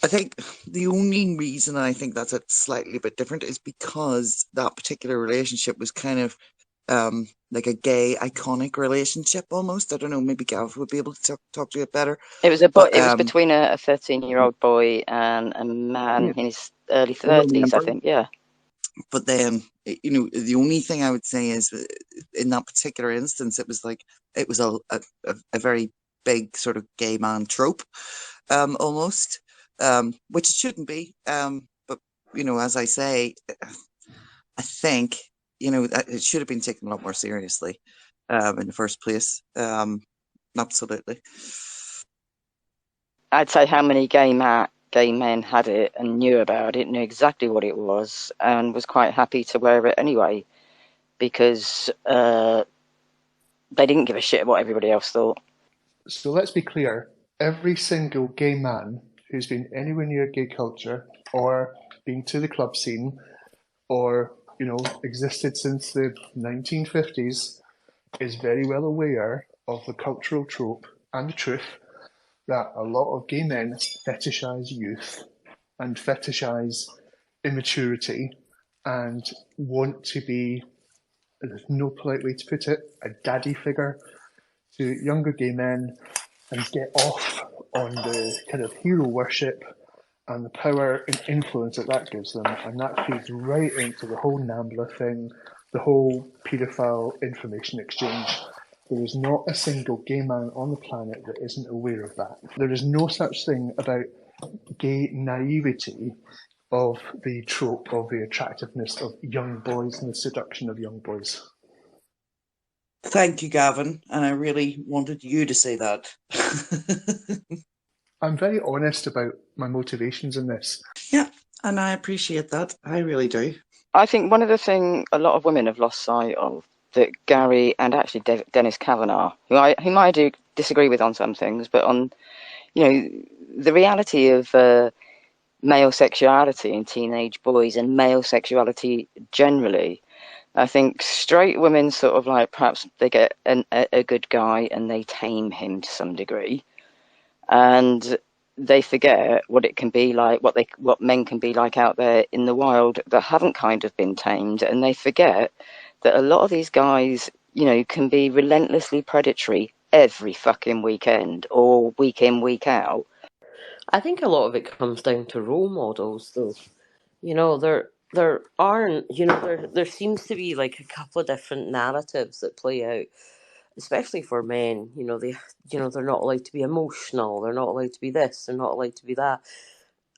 I think the only reason I think that's a slightly bit different is because that particular relationship was kind of like a gay iconic relationship almost. I don't know, maybe Gav would be able to talk to it better. It was a boy. But It was between a 13-year-old boy and a man yeah, in his early I 30s, I remember. think. Yeah, But then, the only thing I would say is in that particular instance, it was like it was a very big sort of gay man trope, almost, which it shouldn't be. But as I say, I think that it should have been taken a lot more seriously, in the first place. Absolutely. I'd say how many gay men had it and knew about it, knew exactly what it was, and was quite happy to wear it anyway because they didn't give a shit what everybody else thought. So let's be clear, every single gay man who's been anywhere near gay culture or been to the club scene or, existed since the 1950s is very well aware of the cultural trope and the truth that a lot of gay men fetishize youth and fetishize immaturity and want to be, there's no polite way to put it, a daddy figure to younger gay men and get off on the kind of hero worship and the power and influence that that gives them. And that feeds right into the whole NAMBLA thing, the whole paedophile information exchange. There is not a single gay man on the planet that isn't aware of that. There is no such thing about gay naivety of the trope of the attractiveness of young boys and the seduction of young boys. Thank you, Gavin. And I really wanted you to say that. I'm very honest about my motivations in this. Yeah, and I appreciate that. I really do. I think one of the things a lot of women have lost sight of that Gary and actually Dennis Kavanagh, whom I do disagree with on some things, but on the reality of male sexuality in teenage boys and male sexuality generally. I think straight women sort of like perhaps they get a good guy and they tame him to some degree, and they forget what it can be like, what men can be like out there in the wild that haven't kind of been tamed, and they forget that a lot of these guys, can be relentlessly predatory every fucking weekend or week in, week out. I think a lot of it comes down to role models, though. There aren't. There seems to be like a couple of different narratives that play out, especially for men. They're not allowed to be emotional. They're not allowed to be this. They're not allowed to be that.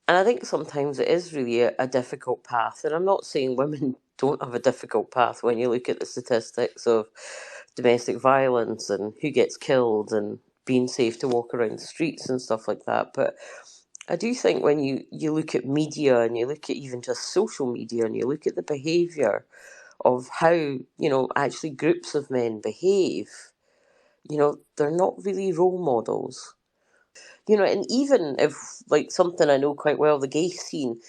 And I think sometimes it is really a difficult path. And I'm not saying women don't have a difficult path when you look at the statistics of domestic violence and who gets killed and being safe to walk around the streets and stuff like that. But I do think when you look at media and you look at even just social media and you look at the behaviour of how, actually groups of men behave, they're not really role models. And even if, like, something I know quite well, the gay scene,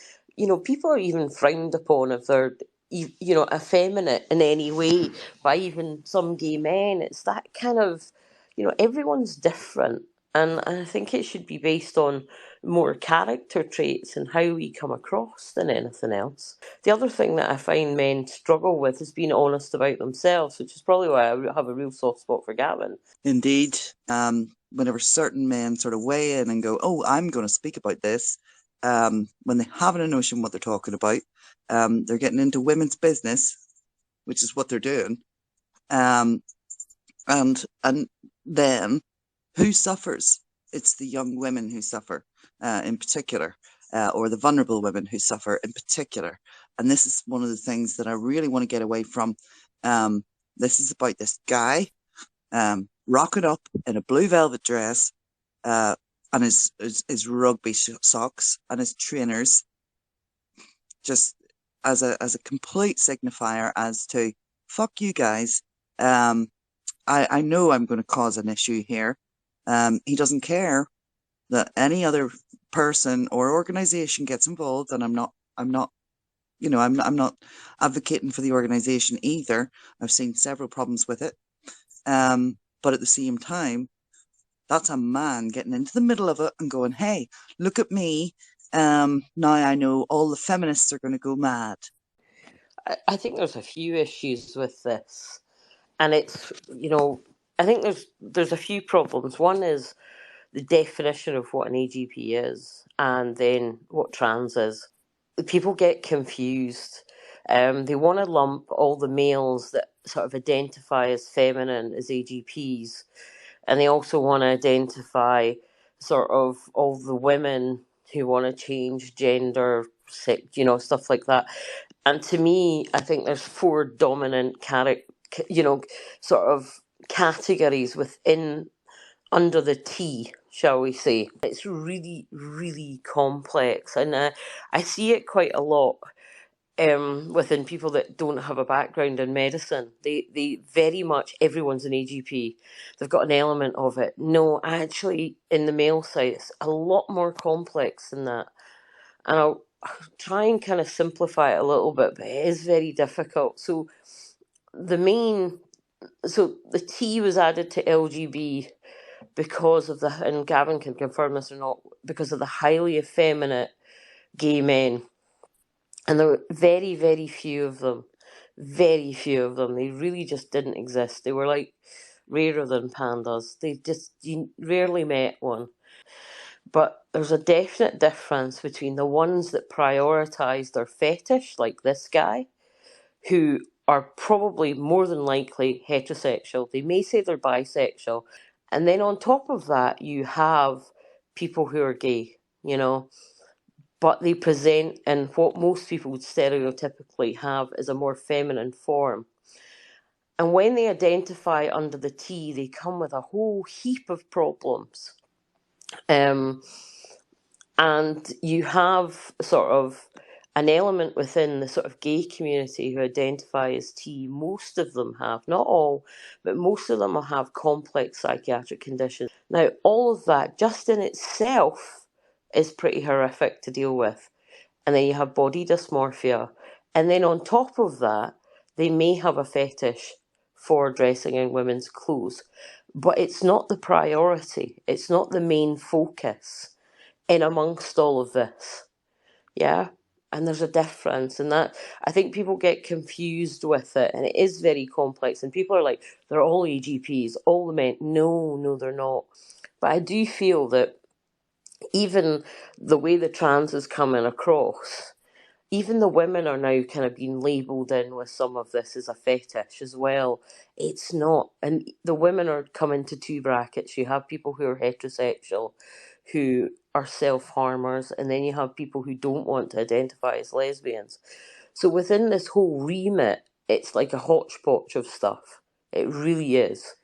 people are even frowned upon if they're, effeminate in any way by even some gay men. It's that kind of, everyone's different. And I think it should be based on more character traits and how we come across than anything else. The other thing that I find men struggle with is being honest about themselves, which is probably why I have a real soft spot for Gavin. Indeed. Whenever certain men sort of weigh in and go, "Oh, I'm going to speak about this," when they haven't a notion what they're talking about, they're getting into women's business, which is what they're doing. And then who suffers? It's the young women who suffer, in particular, or the vulnerable women who suffer in particular. And this is one of the things that I really want to get away from. This is about this guy rocking up in a blue velvet dress, and his rugby socks and his trainers, just as a complete signifier as to fuck you guys. I know I'm going to cause an issue here. He doesn't care that any other person or organization gets involved, and I'm not advocating for the organization either. I've seen several problems with it. But at the same time, that's a man getting into the middle of it and going, "Hey, look at me. Now I know all the feminists are going to go mad. I think there's a few issues with this, and it's, I think there's a few problems. One is the definition of what an AGP is, and then what trans is. People get confused. They want to lump all the males that sort of identify as feminine as AGPs, and they also want to identify sort of all the women who want to change gender, stuff like that. And to me, I think there's four dominant sort of categories within under the T, shall we say. It's really, really complex, and I see it quite a lot within people that don't have a background in medicine. They very much, everyone's an AGP. They've got an element of it. No, actually, in the male side, it's a lot more complex than that. And I'll try and kind of simplify it a little bit, but it is very difficult. So the T was added to LGB because of and Gavin can confirm this or not, because of the highly effeminate gay men. And there were very, very few of them. Very few of them. They really just didn't exist. They were like rarer than pandas. You rarely met one. But there's a definite difference between the ones that prioritise their fetish, like this guy, who are probably more than likely heterosexual. They may say they're bisexual. And then on top of that, you have people who are gay, but they present in what most people would stereotypically have as a more feminine form. And when they identify under the T, they come with a whole heap of problems. And you have sort of an element within the sort of gay community who identify as T. Most of them have, not all, but most of them will have complex psychiatric conditions. Now, all of that just in itself is pretty horrific to deal with. And then you have body dysmorphia. And then on top of that, they may have a fetish for dressing in women's clothes. But it's not the priority. It's not the main focus in amongst all of this. Yeah? And there's a difference. And that, I think people get confused with it. And it is very complex. And people are like, they're all AGPs, all the men. No, they're not. But I do feel that even the way the trans is coming across, even the women are now kind of being labelled in with some of this as a fetish as well. It's not. And the women are coming to two brackets. You have people who are heterosexual, who are self-harmers, and then you have people who don't want to identify as lesbians. So within this whole remit, it's like a hodgepodge of stuff. It really is.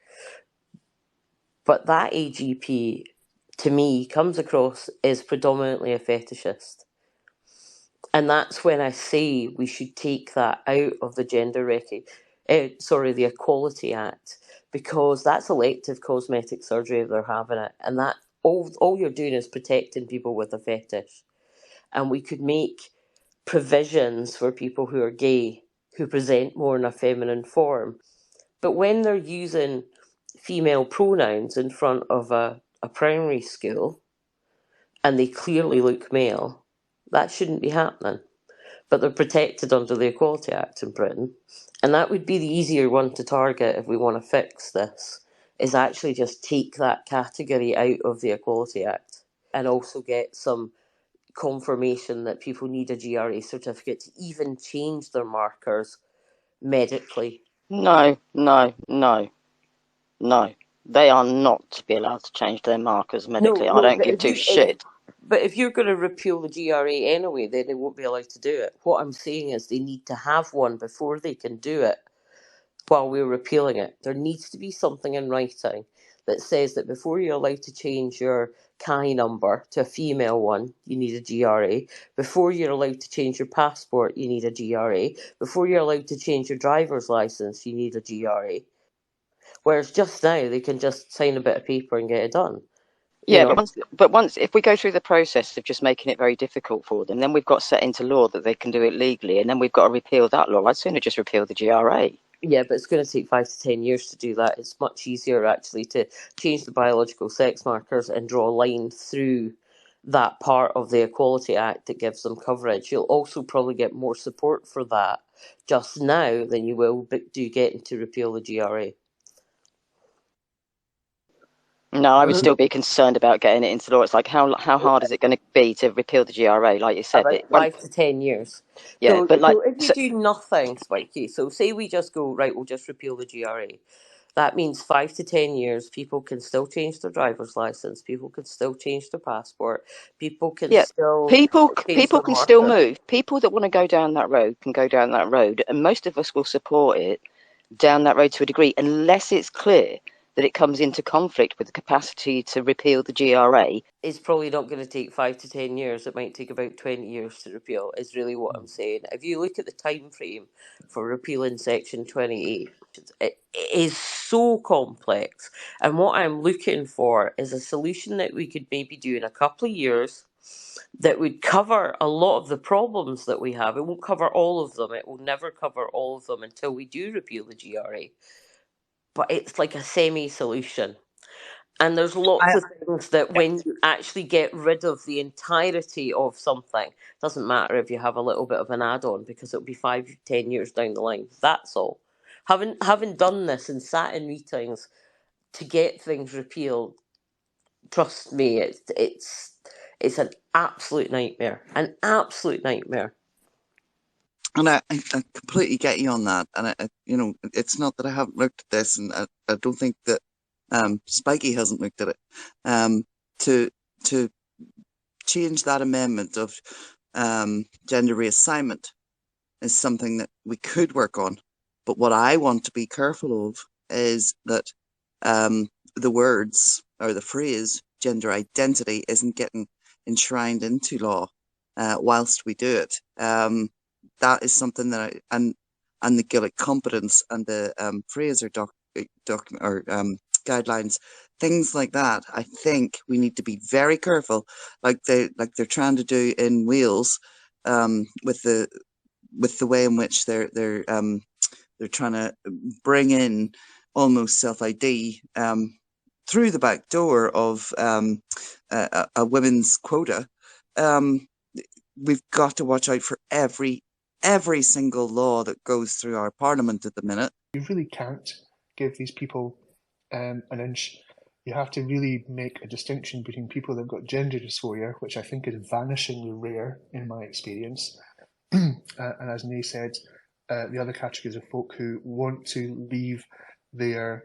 But that AGP, to me, comes across as predominantly a fetishist. And that's when I say we should take that out of the the Equality Act, because that's elective cosmetic surgery if they're having it. And that all you're doing is protecting people with a fetish. And we could make provisions for people who are gay, who present more in a feminine form. But when they're using female pronouns in front of a primary school and they clearly look male, that shouldn't be happening. But they're protected under the Equality Act in Britain. And that would be the easier one to target if we want to fix this, is actually just take that category out of the Equality Act and also get some confirmation that people need a GRA certificate to even change their markers medically. No. They are not to be allowed to change their markers medically. I don't give two shit. But if you're going to repeal the GRA anyway, then they won't be allowed to do it. What I'm saying is they need to have one before they can do it while we're repealing it. There needs to be something in writing that says that before you're allowed to change your CAI number to a female one, you need a GRA. Before you're allowed to change your passport, you need a GRA. Before you're allowed to change your driver's license, you need a GRA. Whereas just now, they can just sign a bit of paper and get it done. Yeah, but once if we go through the process of just making it very difficult for them, then we've got set into law that they can do it legally, and then we've got to repeal that law. I'd sooner just repeal the GRA. Yeah, but it's going to take 5 to 10 years to do that. It's much easier actually to change the biological sex markers and draw a line through that part of the Equality Act that gives them coverage. You'll also probably get more support for that just now than you will do getting to repeal the GRA. No, I would still be concerned about getting it into law. It's like how hard is it going to be to repeal the GRA? Like you said, About 5 to 10 years. yeah, So, but like so if we do nothing, Spiky, so say we just go, right, we'll just repeal the GRA. That means 5 to 10 years, people can still change their driver's license, people can still change their passport, people can yeah, still change people their can still marker. move. People that want to go down that road can go down that road, and most of us will support it down that road to a degree, unless it's clear that it comes into conflict with the capacity to repeal the GRA. It's probably not going to take 5 to 10 years. It might take about 20 years to repeal, is really what I'm saying. If you look at the time frame for repealing Section 28, it is so complex. And what I'm looking for is a solution that we could maybe do in a couple of years that would cover a lot of the problems that we have. It won't cover all of them. It will never cover all of them until we do repeal the GRA. But it's like a semi-solution. And there's lots I, of things that when you actually get rid of the entirety of something, doesn't matter if you have a little bit of an add-on because it'll be 5 to 10 years down the line. That's all. Having done this and sat in meetings to get things repealed, trust me, it's an absolute nightmare. An absolute nightmare. and I completely get you on that. And it's not that I haven't looked at this, and I don't think that Spiky hasn't looked at it. To to change that amendment of gender reassignment is something that we could work on. But what I want to be careful of is that the words or the phrase gender identity isn't getting enshrined into law whilst we do it. That is something that and the Gaelic competence and the Fraser document or guidelines, things like that. I think we need to be very careful, like they're trying to do in Wales, with the way in which they're trying to bring in almost self ID through the back door of a women's quota. We've got to watch out for every single law that goes through our parliament at the minute. You really can't give these people an inch. You have to really make a distinction between people that have got gender dysphoria, which I think is vanishingly rare in my experience, and as Nay said, the other categories of folk who want to leave their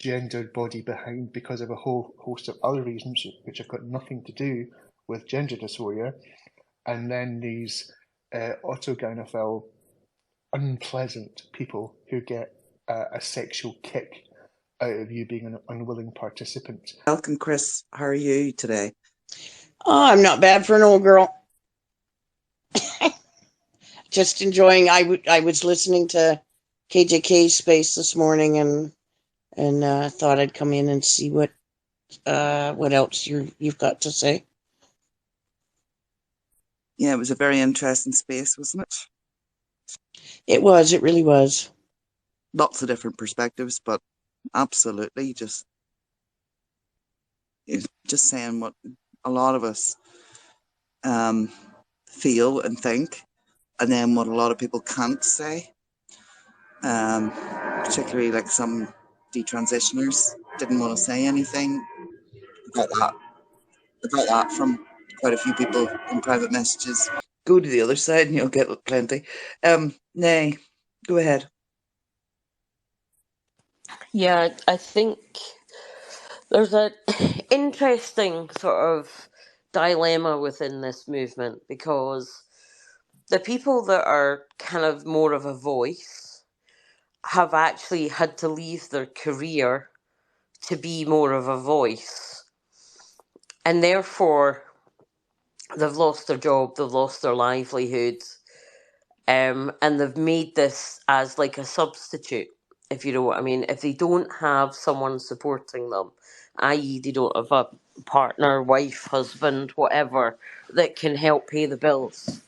gendered body behind because of a whole host of other reasons which have got nothing to do with gender dysphoria, and then these autogynephile, unpleasant people who get a sexual kick out of you being an unwilling participant. Welcome, Chris. How are you today? Oh, I'm not bad for an old girl. Just enjoying. I was listening to KJK Space this morning and thought I'd come in and see what else you've got to say. Yeah, it was a very interesting space, wasn't it? It was. It really was. Lots of different perspectives, but absolutely just saying what a lot of us feel and think, and then what a lot of people can't say. Particularly like some detransitioners didn't want to say anything. I got that from quite a few people in private messages. Go to the other side and you'll get plenty. Nay, go ahead. Yeah, I think there's an interesting sort of dilemma within this movement because the people that are kind of more of a voice have actually had to leave their career to be more of a voice. And therefore, they've lost their job, they've lost their livelihood, and they've made this as like a substitute, if you know what I mean. If they don't have someone supporting them, i.e., they don't have a partner, wife, husband, whatever, that can help pay the bills,